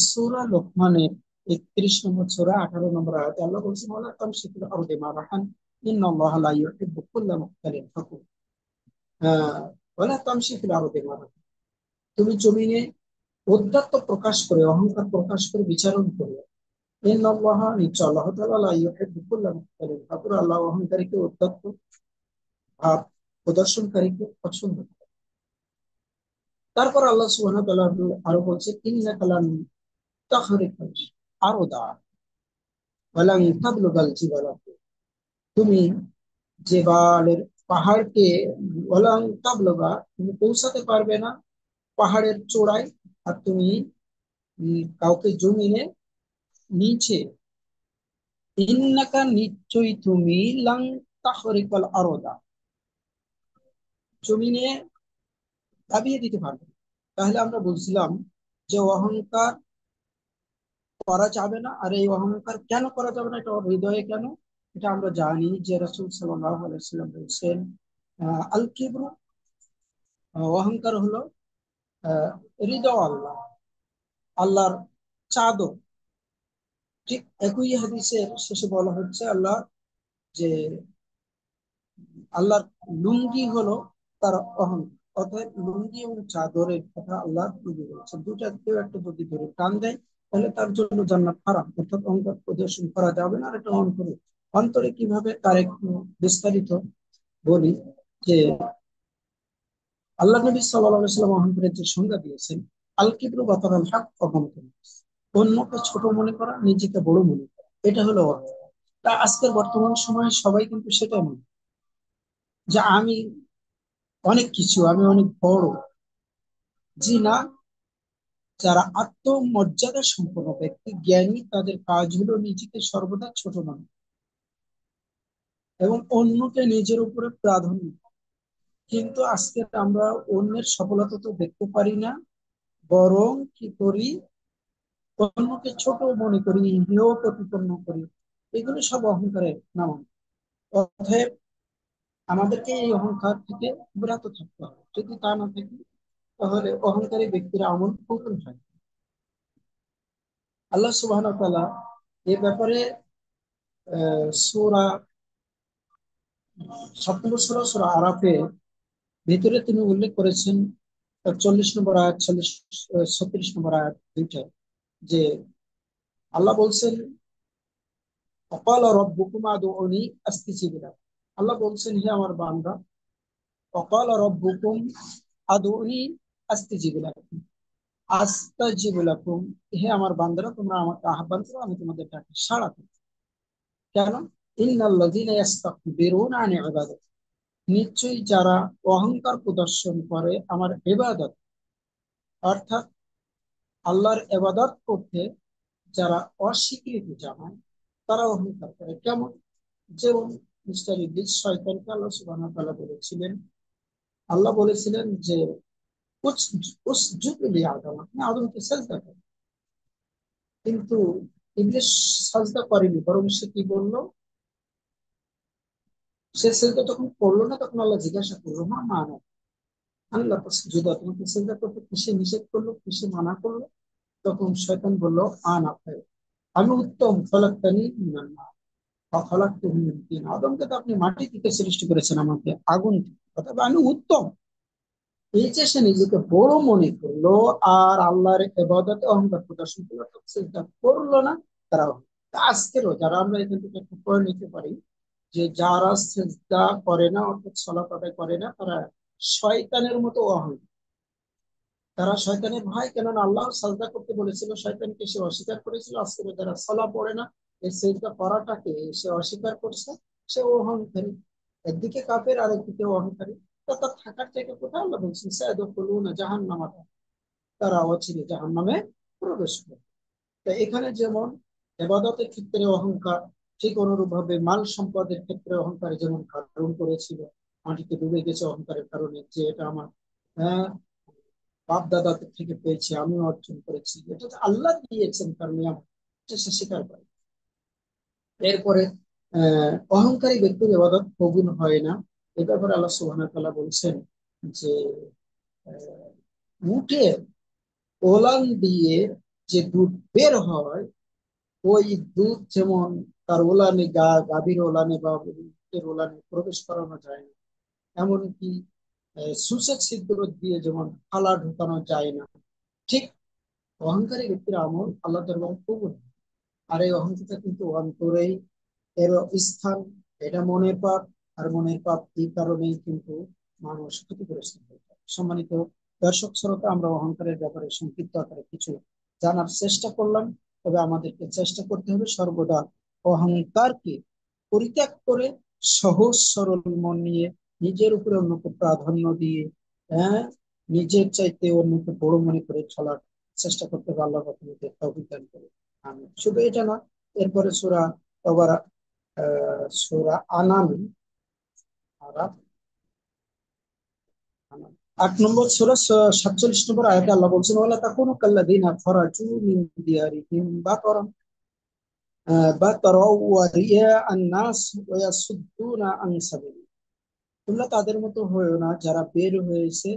সূরা লোকমানের 31 নম্বর সূরা 18 নম্বর আয়াতে আল্লাহ বলছেন, ওয়ালা তামশিফিল আরদি মারহান ইন্নাল্লাহা লা ইউহিব্বু কুল্লা মুখতালিন ফাখুর। ওয়ালা তামশিফিল আরদি মারহান, তুমি জমিনে ঔদ্ধত্য প্রকাশ করে, অহংকার প্রকাশ করে বিচরণ করো। ইন্নাল্লাহা, নিশ্চয় আল্লাহ তাআলা, লা ইউহিব্বু কুল্লা মুখতালিন ফাখুর, আল্লাহ অহংকারীকে, ঔদ্ধত্য ভাব প্রদর্শনকারীকে পছন্দ করে। তারপর আল্লাহ সুবহানাহু ওয়া তাআলা আরো বলছে, ইন্নাকা লান তাখরিকাল আরদা ওয়ালান তাবলুগাল জিবালা, তুমি জেবালের পাহাড়কে, ওয়ালান তাবলুগা, তুমি পৌঁছাতে পারবে না পাহাড়ের চূড়ায়। আর তুমি কাউকে জমিনে নিচে, ইন্নাকা, নিশ্চয়ই তুমি, লাং তাখরিকাল আরদা, জমিনে দাবিয়ে দিতে পারবে না। তাহলে আমরা বলছিলাম যে অহংকার করা যাবে না। আর এই অহংকার কেন করা যাবে না, এটা ওর হৃদয়ে কেন, এটা আমরা জানি যে রাসূল সাল্লাল্লাহু আলাইহি ওয়াসাল্লাম বলেছেন, আল কিবরু, অহংকার হলো হৃদয় আল্লাহ, আল্লাহর চাদর। ঠিক একই হাদিসের শেষে বলা হচ্ছে আল্লাহ যে আল্লাহর লুঙ্গি হলো তার অহংকার। অর্থাৎ লুঙ্গি এবং চাদরের কথা আল্লাহ নবী বলেছেন, দুটা কেউ একটা যদি ধরে টান দেয় তাহলে তার জন্য জান্নাত হারাম। অর্থাৎ অহংকার প্রদর্শন করা যাবে না। আর এটা অন্তরে, অন্তরে কিভাবে তার একটু বিস্তারিত বলি যে আল্লাহ নবী সাল্লাল্লাহু আলাইহি ওয়াসাল্লাম অহংকারের যে সংজ্ঞা দিয়েছেন, আল কিবরু বাতারাল হক অহংকার, অন্যকে ছোট মনে করা, নিজেকে বড় মনে করা, এটা হলো অহংকার। তা আজকের বর্তমান সময়ে সবাই কিন্তু সেটাই মনে করে যে আমি অনেক কিছু, আমি অনেক বড়। জি না, যারা আত্মমর্যাদা সম্পন্ন ব্যক্তি, জ্ঞানী, তাদের কাজ হলো নিজেকে সর্বদা ছোট মনে এবং অন্যকে নিজের উপরে প্রাধান্য। কিন্তু আজকে আমরা অন্যের সফলতা তো দেখতে পারি না, বরং কি করি, অন্যকে ছোট মনে করি, হেয় প্রতিপন্ন করি। এগুলো সব অহংকারের নাম। অতএব আমাদেরকে এই অহংকার থেকে বিরত থাকতে হবে। যদি তা না থাকি তাহলে অহংকারী ব্যক্তির আমল পূরণ হয়। আল্লাহ সুবহানাহু ওয়া তাআলা এ ব্যাপারে সূরা 7 নম্বর সূরা আরাফে ভিতরে তিনি উল্লেখ করেছেন 40 নম্বর আয়াত, 36 নম্বর আয়াত দুইটা, যে আল্লাহ বলছেন, অকালা রব্বুকুম আদউনি আস্তাজিব লাকুম। আল্লাহ বলছেন, হে আমার বান্দা, অকালা রব্বুকুম আদউনি আস্তাজিব লাকুম, আস্তাজিব লাকুম, হে আমার বান্দারা, তোমরা আমাকে আহ্বান করো, আমি তোমাদের ডাকে সাড়া দেব। কেন? ইন্নাল্লাযীনা ইস্তাকবিরুনা আন ইবাদাতি, নিশ্চয়ই যারা অহংকার প্রদর্শন করে আমার ইবাদত, অর্থাৎ আল্লাহর ইবাদত করতে যারা অস্বীকৃতি জানায়, তারা অহংকার করে। কেমন? যেমন মিস্টার ইবলিস, শয়তানকে আল্লাহ সুবহানাহু ওয়া তাআলা বলেছিলেন, আল্লাহ বলেছিলেন যে উসজুদ লিআদম, আপনি আদমকে সাজদা করেন। কিন্তু ইবলিস সাজদা করেনি, বরং সে কি বললো, সে সেজদা তখন করলো না। তখন আল্লাহ জিজ্ঞাসা করলো, মা মানা, আল্লাহ সুজুদা, তোমাকে সেজদা করতে কিসে নিষেধ করলো, কিসে মানা করলো? তখন শয়তান বলল, আনা খায়র, আমি উত্তম, খলাকতানি মিনান নার, ফাখালাকতুহু মিন তিন, আদমকে তো আপনি মাটি থেকে সৃষ্টি করেছেন, আমাকে আগুন থেকে, অথবা আমি উত্তম। এই যে সে নিজেকে বড় মনে করলো আর আল্লাহর ইবাদতে অহংকার প্রদর্শন করলো, তো সেটা করলো না তারা। আজকেরও যারা আমরা এখান থেকে একটু করে নিতে পারি যে যারা সেজদা করে না অর্থাৎ সালাত আদায় করে না, তারা শয়তানের মতো অহংকার। তারা শয়তানের ভাই, কেননা আল্লাহ সাজদা করতে বলেছিল, শয়তানকে সে অস্বীকার করেছিল। আজকে যারা সালাত পড়ে না, এই সেজদা করাটাকে সে অস্বীকার করছে, সে অহংকারী। একদিকে কাফের আর একদিকে অহংকারী। তো তার থাকার জায়গা কোথায়? আল্লাহ বলছেন সায়াদখুলুনা জাহান্নামা, তারা অচিরে জাহান্নামে প্রবেশ করবে। তো এখানে যেমন ইবাদতের ক্ষেত্রে অহংকার, ঠিক অনুরূপ ভাবে মাল সম্পদের ক্ষেত্রে অহংকার, যেমন কারণ করেছিল, মাটিতে ডুবে গেছে অহংকারের কারণে, যে এটা আমার আহ, বাপ দাদাদের থেকে পেয়েছি, আমিও অর্জন করেছি, এটা তো আল্লাহ দিয়েছেন তার নিয়ম, এটা সে স্বীকার করে। এরপরে অহংকারী ব্যক্তির ইবাদত কবুল হয় না। এ ব্যাপারে আল্লাহ সুবহানাহু ওয়া তাআলা বলছেন যে আহ, উটের ওলান দিয়ে যে দুধ বের হয়, ওই দুধ যেমন তার ওলানে গাভীর ওলানে বা উটের ওলানে প্রবেশ করানো যায় না, এমনকি সুসের ছিদ্র দিয়ে যেমন আলা ঢুকানো যায় না, ঠিক অহংকারী ব্যক্তির আমল আল্লাহ দরবারে কবুল হয়। আর এই অহংকারটা কিন্তু অন্তরেই এর স্থান, এটা মনের পাপ। আর মনের পাপ এই কারণেই কিন্তু মানুষ ক্ষতিগ্রস্ত হয়ে যায়। সম্মানিত দর্শক শ্রোতা, আমরা অহংকারের ব্যাপারে সংক্ষিপ্ত আকারে কিছু জানার চেষ্টা করলাম। তবে আমাদেরকে চেষ্টা করতে হবে সর্বদা অহংকারকে পরিত্যাগ করে সহজ সরল মন নিয়ে, নিজের উপরে অন্যকে প্রাধান্য দিয়ে, হ্যাঁ, নিজের চাইতে অন্যকে বড় মনে করে চলার চেষ্টা করতে হবে। আল্লাহ আমাদের তৌফিক দান করে। আমি শুধু এটা না, এরপরে সূরা তওবার, সূরা আনাম, আরাফ, আনাম, 8 নম্বর সূরা 47 নম্বর আয়াতে আল্লাহ বলছেন, ওয়ালা তাকুনু কাল্লাযিনা খরাজু মিন দিয়ারিহিম বাতারান বাতারাও ওয়া রিয়াআন নাস ওয়া ইয়াসুদ্দুনা আন সাবিলিল্লাহ। তোমরা তাদের মতো হয়েও না যারা বের হয়েছে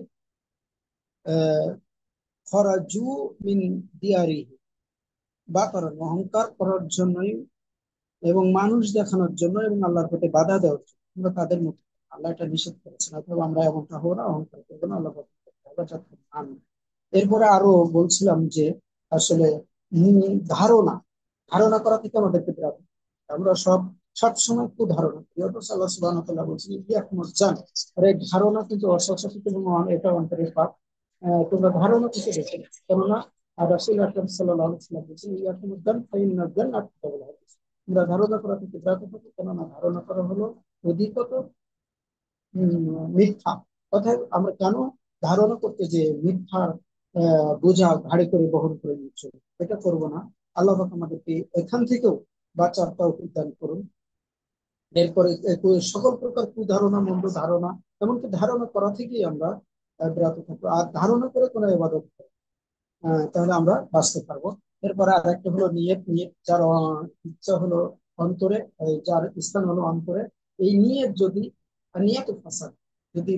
আহ খরাজু মিন দিয়ারিহিম বাতারান, অহংকার করার জন্যই এবং মানুষ দেখানোর জন্য এবং আল্লাহর প্রতি বাধা দেওয়ার জন্য। আমরা তাদের মতো, আল্লাহ এটা নিষেধ করেছেন, অথবা আমরা এমনটা হবো না, অহংকার করবো না, আল্লাহ এরপরে আরো বলছিলাম যে আসলে ধারণা ধারণা করা থেকে আমাদেরকে বিরত থাকতে হবে। আমরা সব সময় একটু ধারণা করি, অথচ আল্লাহ সুবহানাহু ওয়া তাআলা বলছেন ইয়াকুমুজ জান, আর এই ধারণা কিন্তু অসচেতন এবং এটা অন্তরের পাপ। তোমরা ধারণা থেকে বেঁচে না। কেননা রাসূল আকরাম সাল্লাল্লাহু আলাইহি ওয়াসাল্লাম বলছেন ইয়াকুমুজ জান ফাইন্নাজ জান্নাত তাকুল হাদিস, তোমরা ধারণা করা থেকে বিরত থাকো, কেননা ধারণা করা হলো অধিকত মিথ্যা। অর্থাৎ আমরা কেন ধারণা করতে যে মিথ্যার বোঝা ঘাড়ে করে বহন করে নিচ্ছ, এটা করবো না। আল্লাহ পাক আমাদেরকে এখান থেকেও বাঁচার তৌফিক দান করুন। এরপরে সকল প্রকার কুধারণা, মন্দ ধারণা, এমনকি ধারণা করা থেকেই আমরা বিরত থাকবো। আর ধারণা করে কোনো ইবাদত, তাহলে আমরা বাঁচতে পারবো। এরপরে আর একটা হলো নিয়ত। নিয়ত যার ইচ্ছা হলো অন্তরে, যার স্থান হলো অন্তরে, এই নিয়ত যদি নিয়ত ফাসাদ, যদি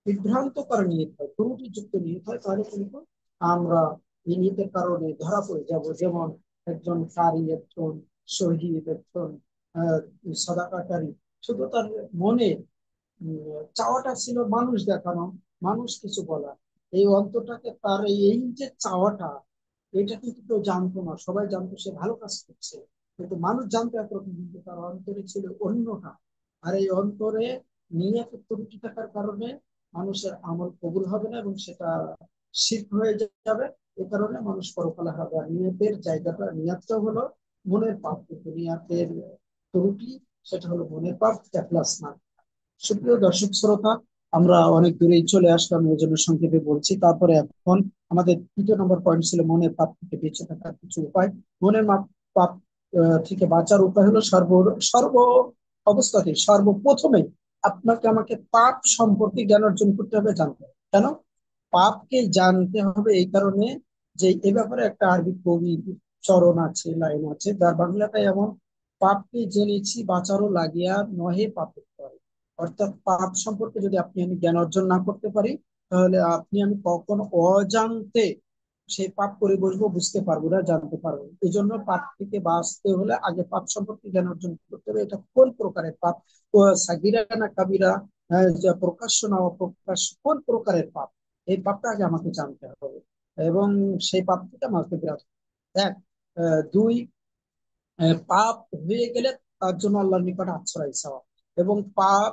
বিভ্রান্ত করা নিয়ত হয়, ত্রুটিযুক্ত নিয়ত হয়, তাহলে কিন্তু আমরা এই নিয়তের কারণে ধরা পড়ে যাব। যেমন একজন কারি, একজন শহীদ, একজন আহ সাদাকাকারী, শুধু তার মনে চাওয়াটা ছিল মানুষ দেখানো, মানুষ কিছু বলা। এই অন্তরটাকে তার এই যে চাওয়াটা, এটা কিন্তু কেউ জানতো না, সবাই জানতো সে ভালো কাজ করছে, কিন্তু মানুষ জানতো একরকম, কিন্তু তার অন্তরে ছিল অন্যটা। আর এই অন্তরে নিয়ত ত্রুটি থাকার কারণে মানুষের আমল কবুল হবে না এবং সেটা শিরক হয়ে যাবে। এ কারণে মানুষ পরকালে হবে। আর নিয়তের জায়গাটা, নিয়তটা হলো মনের পাপ, কিন্তু নিয়তের ত্রুটি সেটা হলো মনের পাপ, ইখলাস না। সুপ্রিয় দর্শক শ্রোতা, আমরা অনেক দূরেই চলে আসলাম, ওই জন্য সংক্ষেপে বলছি। তারপরে এখন আমাদের 3 নম্বর পয়েন্ট ছিল মনের পাপ থেকে বেঁচে থাকার কিছু উপায়। মনের পাপ থেকে বাঁচার উপায় হলো সর্ব অবস্থাতে, সর্বপ্রথমে আপনাকে আমাকে পাপ সম্পর্কে জ্ঞান অর্জন করতে হবে, জানতে হবে। কেন পাপকে জানতে হবে? এই কারণে যে এ ব্যাপারে একটা আরবি কবি চরণ আছে, লাইন আছে, যার বাংলাটাই এমন: পাপকে জেনেছি বাঁচারও লাগিয়া নহে পাপের করে। অর্থাৎ পাপ সম্পর্কে যদি আপনি আমি জ্ঞান অর্জন না করতে পারি, তাহলে আপনি আমি কখনো অজান্তে সেই পাপ করে বসবো, বুঝতে পারবো না, জানতে পারবো না। এই জন্য পাপ থেকে বাঁচতে হলে আগে পাপ সম্পর্কে জ্ঞান অর্জন করতে হবে। এটা কোন প্রকারের পাপ, সাগিরা না কাবিরা, যে প্রকাশ্য না অপ্রকাশ্য, কোন প্রকারের পাপ, এই পাপটা আগে আমাকে জানতে হবে এবং সেই পাপ থেকে আমাকে বিরত হতে হবে। এক, দুই, পাপ হয়ে গেলে তার জন্য আল্লাহর নিকট আশ্রয় চাওয়া। এবং পাপ,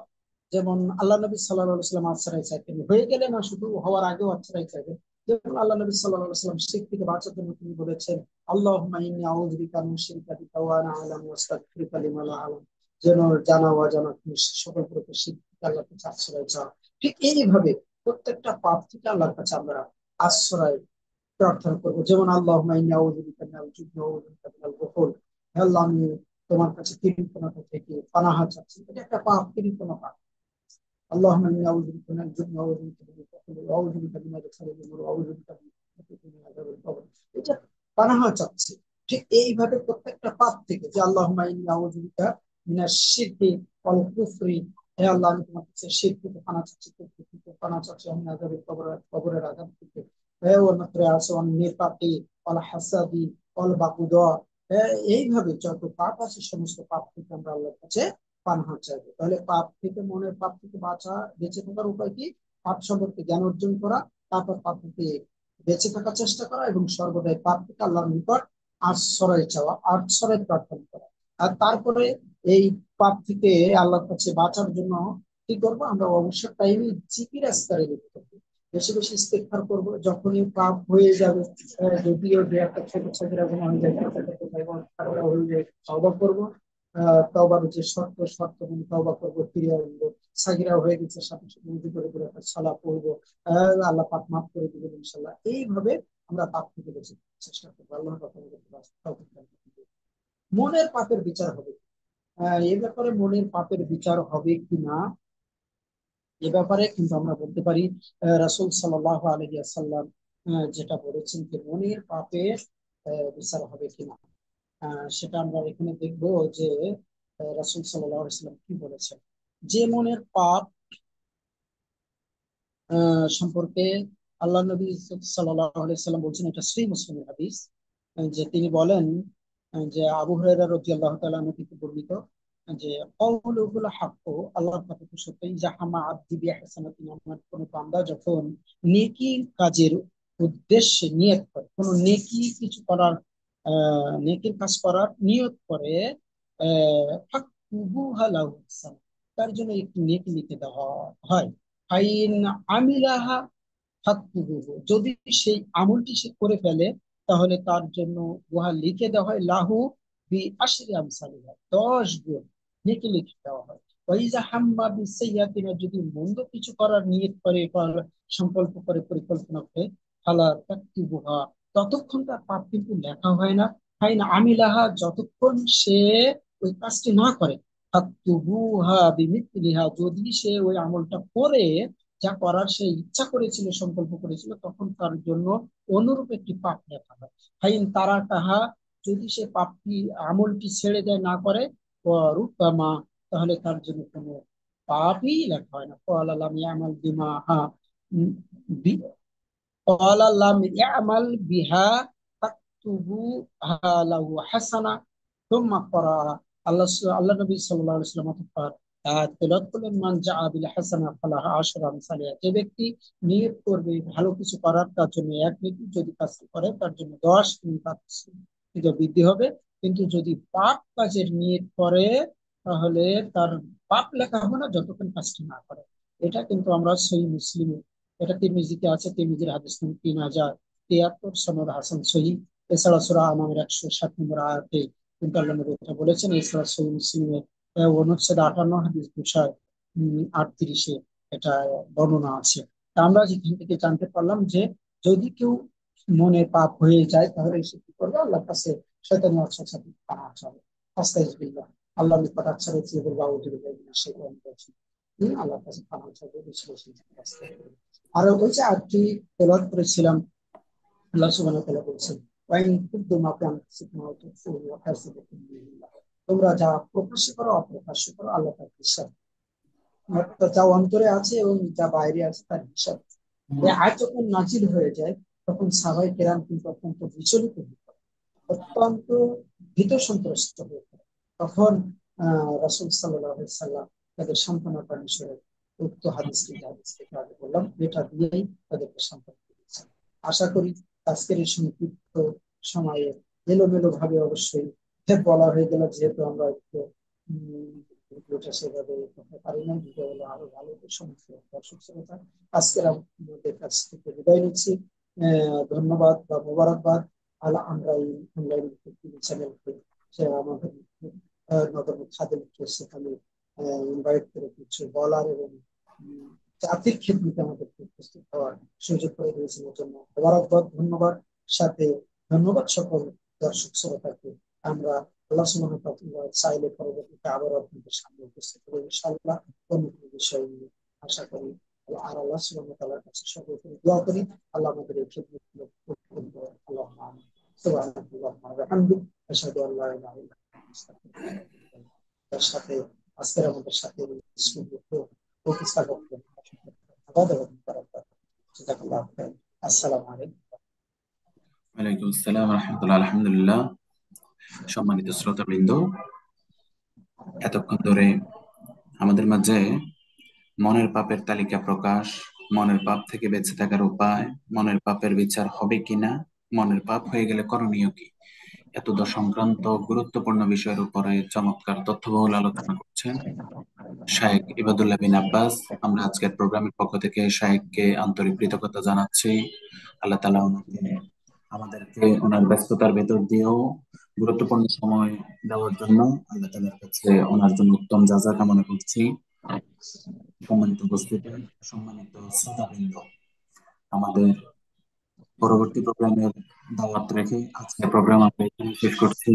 যেমন আল্লাহ নবী সাল্লাল্লাহু সাল্লাম আশ্রয় চাইতেন, হয়ে গেলে না, শুধু হওয়ার আগেও আশ্রয় চাইতেন। যেমন আল্লাহ নবী সাল্লাল্লাহু সাল্লাম শিরক থেকে বাঁচার জন্য তিনি বলেছেন, আল্লাহুম্মা ইন্নী আউযু বিকা মিন শিরকি বিকা ওয়া আনা আ'লামু ওয়াস্তাগফিরুকা লিমা লা আ'লাম। যেন জানা অজানা তুমি সকল প্রকার শিরক থেকে আল্লাহর কাছে আশ্রয় চাওয়া। ঠিক এইভাবে প্রত্যেকটা পাপ থেকে আল্লাহর কাছে আমরা আশ্রয় প্রার্থনা করবো। যেমন আল্লাহুম্মা ইন্নী আউযু বিকা মিনাল জুবনি ওয়া আউযু বিকা মিনাল বুখল। হে আল্লাহ, আমি তোমার কাছে কৃপণতা থেকে পানাহ চাচ্ছি। এটা একটা পাপ, কৃপণতা। اللهم اني اعوذ بك من الجبن واعوذ بك من البخل واعوذ بك من الكسل واعوذ بك من عذاب القبر। এটা পানাহ চাচ্ছে। ঠিক এইভাবে প্রত্যেকটা পাপ থেকে, যে আল্লাহুম্মা ইন্নী আউযু বিকা মিনাশ শিরকি ওয়াল কুফরি, হে আল্লাহ, আমি তোমার কাছে শিরক থেকে পানাহ চাচ্ছি, কুফর থেকে পানাহ চাচ্ছি, আমি আযাবের কবর, কবরের আযাব থেকে, হে ওয়াল মাকরিয়াসি ওয়ান নিফাকি ওয়াল হাসাদি ওয়াল বাগুদা। এইভাবে যত পাপ আছে সমস্ত পাপ থেকে আমরা আল্লাহর কাছে পানাহ চাইবো। তাহলে পাপ থেকে, মনের পাপ থেকে বাঁচা, বেঁচে থাকার উপায় কি? পাপ সম্পর্কে জ্ঞান অর্জন করা, তারপর পাপ থেকে বেঁচে থাকার চেষ্টা করা এবং সর্বদাই পাপ থেকে আল্লাহর নিকট আশ্রয় চাওয়া, আশ্রয় প্রার্থনা করা। আর তারপরে এই পাপ থেকে আল্লাহর কাছে বাঁচার জন্য কি করবো? আমরা অবসর টাইমে জিকির আজকারে লিপ্ত হবো, বেশি বেশি ইস্তেগফার করবো। যখনই পাপ হয়ে যাবে, যদিও দু একটা ছোট ছোটরা গুনাহ হয়ে যায়, তারপরে হয়ে যায়, তওবা করবো। তওবার যে শর্ত, শর্ত মেনে তওবা করবো, ফিরে আসবো। সাগিরা হয়ে গেছে, সাথে সাথে উজু করে করে একটা সালাত পড়বো, আল্লাহ পাক মাফ করে দিবেন ইনশাল্লাহ। এইভাবে আমরা পাপ থেকে বেঁচে থাকার চেষ্টা করবো। আল্লাহর কথা বলে তৌফিক দান করুন। মনের পাপের বিচার হবে, এ ব্যাপারে মনের পাপের বিচার হবে কিনা, এ ব্যাপারে কিন্তু আমরা বলতে পারি রাসূল সাল্লাল্লাহু আলাইহি ওয়াসাল্লাম যেটা বলেছেন যে মনের পাপের বিচার হবে কিনা, সেটা আমরা এখানে দেখবো যে রাসূল সাল্লাল্লাহু আলাইহি ওয়াসাল্লাম কি বলেছেন। যে মনের পাপ সম্পর্কে আল্লাহ নবী সাল্লাল্লাহু আলাইহি ওয়াসাল্লাম বলছেন, এটা সহিহ মুসলিমের হাদিস, যে তিনি বলেন যে আবু হুরায়রা রাদিয়াল্লাহু তাআলা আনহু থেকে বর্ণিত যে কওলুহুল হাক্কু, আল্লাহর কথা তো সত্য, জাহামা আব্দি বিহাসানাতিন, আমার কোন বান্দা যখন নেকি কাজের উদ্দেশ্যে নিয়ত করে, কোন নেকি কিছু করার, নেকির কাজ করার নিয়ত করে, ফাকতুবুহা লাহু হাসানাহ, তার জন্য একটি নেকি লিখে দেওয়া হয়। ফাইন আমিলাহা ফাকতুবুহু, যদি সেই আমলটি সে করে ফেলে, তাহলে তার জন্য উহা লিখে দেওয়া হয় লাহু বি আশরি আমসালিহা, 10 গুণ নেকি লিখে দেওয়া হয়। ওয়াইজা হাম্মা বিসাইয়াতিন, যদি মন্দ কিছু করার নিয়ত করে, সংকল্প করে, পরিকল্পনা করে, ফালা তাকতুবুহা, ততক্ষণ তার পাপ কিন্তু লেখা হয় না। ফাইন আমিলাহা, যতক্ষণ সে ওই কাজটি না করে, ফাকতুবুহা বিমিথলিহা, যদি সে ওই আমলটা করে, যা করার সে ইচ্ছা করেছিল, সংকল্প করেছিল, তখন তার জন্য অনুরূপ একটি পাপ লেখা হয়। ফাইন তারা কাহা, যদি সে পাপটি, আমলটি ছেড়ে দেয়, না করে, রূপমা, তাহলে তার জন্য কোনো পাপই লেখা হয় না। কলালাম ইয়ামাল বিমা হা, কলালাম ইয়ামাল বিহা তাকতুবু লাহু হাসানা থুম্মা ক্বারা। আল্লাহ, আল্লাহ নবী সাল্লাল্লাহু আলাইহি ওয়াসাল্লাম তেলাওয়াত করলেন, মান জাআ বিল হাসানা ফালাহু আশরু আমসালিহা, যে ব্যক্তি নিয়ত করবে ভালো কিছু করার, তার জন্য এক নেকি, যদি কাজটি করে তার জন্য 10, কিন্তু তার থেকে বৃদ্ধি হবে। কিন্তু যদি পাপ কাজের নিয়ত করে, তাহলে তার পাপ লেখা হবে না যতক্ষণ কাজটি না করে। এটা কিন্তু আমরা সহিহ মুসলিমে, এটা তিরমিজিতে আছে, তিরমিজির হাদিস নম্বর 3073, সনদ হাসান সহিহ। এছাড়া সূরা আনামের 107 নম্বর আয়াতে কিন্তু আল্লাহ নবী এটা বলেছেন। এছাড়া সহিহ মুসলিমের অনুচ্ছেদ 58 হাদিস 238 এটা বর্ণনা আছে। তা আমরা যেখান থেকে জানতে পারলাম যে যদি কেউ মনে পাপ হয়ে যায়, তাহলে সে কি করবে? আল্লাহর কাছে শয়তানি ওয়াসওয়াসা থেকে পানা চাবে, আস্তাগফিরুল্লাহ, আল্লাহর নিকট আশ্রয় চেয়ে বলবো আউযু বিল্লাহি মিনাশ শাইতানির রাজিম। আল্লাহর কাছে পানা চাবে, বেশি বেশি আস্তাগফিরুল্লাহ। আর ওই যে আয়াতটি তেলাওয়াত করেছিলাম, আল্লাহ সুবহানাহু ওয়া তাআলা বলছেন, ওয়াইন কুনতুম মা তুনফিকুনা ওয়া তুখফুহু ওয়া হাসিবুকুম বিল্লাহ, তোমরা যা প্রকাশ্য করো অপ্রকাশ্য করো, আল্লাহ তার হিসাব, অর্থাৎ যা অন্তরে আছে এবং যা বাইরে আছে তার হিসাব। এই আয়াত যখন নাজিল হয়ে যায়, তখন সাহাবায়ে কেরাম কিন্তু অত্যন্ত বিচলিত হতো, অত্যন্ত ভীত সন্ত্রস্ত হয়ে পড়ে। তখন রাসূল সাল্লাল্লাহু আলাইহি সাল্লাম তাদের সান্ত্বনা পান হিসেবে উক্ত হাদিসটি, যে হাদিস থেকে আগে বললাম, এটা দিয়েই তাদেরকে সান্ত্বনা দিয়েছেন। আশা করি আজকের এই সংক্ষিপ্ত সময়ে এলোমেলো ভাবে অবশ্যই বলা হয়ে গেল, যেহেতু আমরা একটু ভিডিওটা সেভাবে করতে পারি না, ভিডিও হলো আরো ভালো সমস্ত দর্শক শ্রোতা। আজকের আমাদের কাছ থেকে বিদায় নিচ্ছি। ধন্যবাদ বা মোবারকবাদ আল আমরাই অনলাইন চ্যানেলকে, সে আমাদের নগর খাদেমকে সেখানে ইনভাইট করে কিছু বলার এবং জাতির খেদমতে আমাদেরকে উপস্থিত হওয়ার সুযোগ করে দিয়েছেন, এর জন্য মোবারকবাদ, ধন্যবাদ। সাথে ধন্যবাদ সকল দর্শক শ্রোতাকে। আমরা আল্লাহ সুবহানাহু ওয়া তাআলা চাইলে পরবর্তীতে আবার আপনাদের সামনে উপস্থিত হবো ইনশাআল্লাহ, অন্য কোনো বিষয় নিয়ে। আশা করি আর আল্লাহ সুবহানাহু ওয়া তাআলার কাছে সকল দোয়া করি আল্লাহ আমাদের এই খেদমত কবুল করুন। আল্লাহুম্মা আমিন। সুবহানাল্লাহি ওয়া বিহামদিহি, আশহাদু আল্লা ইলাহা ইল্লা আনতা, আস্তাগফিরুকা ওয়া আতুবু ইলাইক। তার সাথে আজকের আমাদের সাথে উপস্থাপক আসসালামু আলাইকুম। ওয়ালাইকুম আসসালাম রহমতুল্লাহ। আলহামদুলিল্লাহ। সম্মানিত শ্রোতাবৃন্দ, এতক্ষণ ধরে আমাদের মাঝে মনের পাপের তালিকা প্রকাশ, মনের পাপ থেকে বেঁচে থাকার উপায়, মনের পাপের বিচার হবে কিনা, মনের পাপ হয়ে গেলে করণীয় কি, এতদ সংক্রান্ত গুরুত্বপূর্ণ বিষয়ের উপরে চমৎকার তথ্যবহুল আলোচনা করছেন শায়েখ ইবাদুল্লাহ বিন আব্বাস। আমরা আজকের প্রোগ্রামের পক্ষ থেকে শায়েখকে আন্তরিক কৃতজ্ঞতা জানাচ্ছি। আল্লাহ তাআলা ওনাকে, আমাদেরকে ওনার ব্যস্ততার ভেতর দিয়েও গুরুত্বপূর্ণ সময় দেওয়ার জন্য আল্লাহ তাআলার কাছে ওনার জন্য উত্তম জাযা কামনা করছি। সম্মানিত উপস্থিতি, সম্মানিত শ্রোতাবৃন্দ, আমাদের পরবর্তী প্রোগ্রামের দাওয়াত রেখে আজকের প্রোগ্রাম আমরা এখানে শেষ করছি।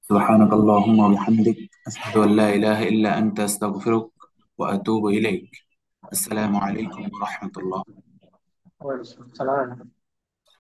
সুবহানাকাল্লাহুম্মা ওয়া বিহামদিক, আশহাদু আল্লা ইলাহা ইল্লা আনতা, আস্তাগফিরুক ওয়া আতুবু ইলাইক। আসসালামু আলাইকুম ওয়া রাহমাতুল্লাহ। ওয়ালাইকুম আসসালাম।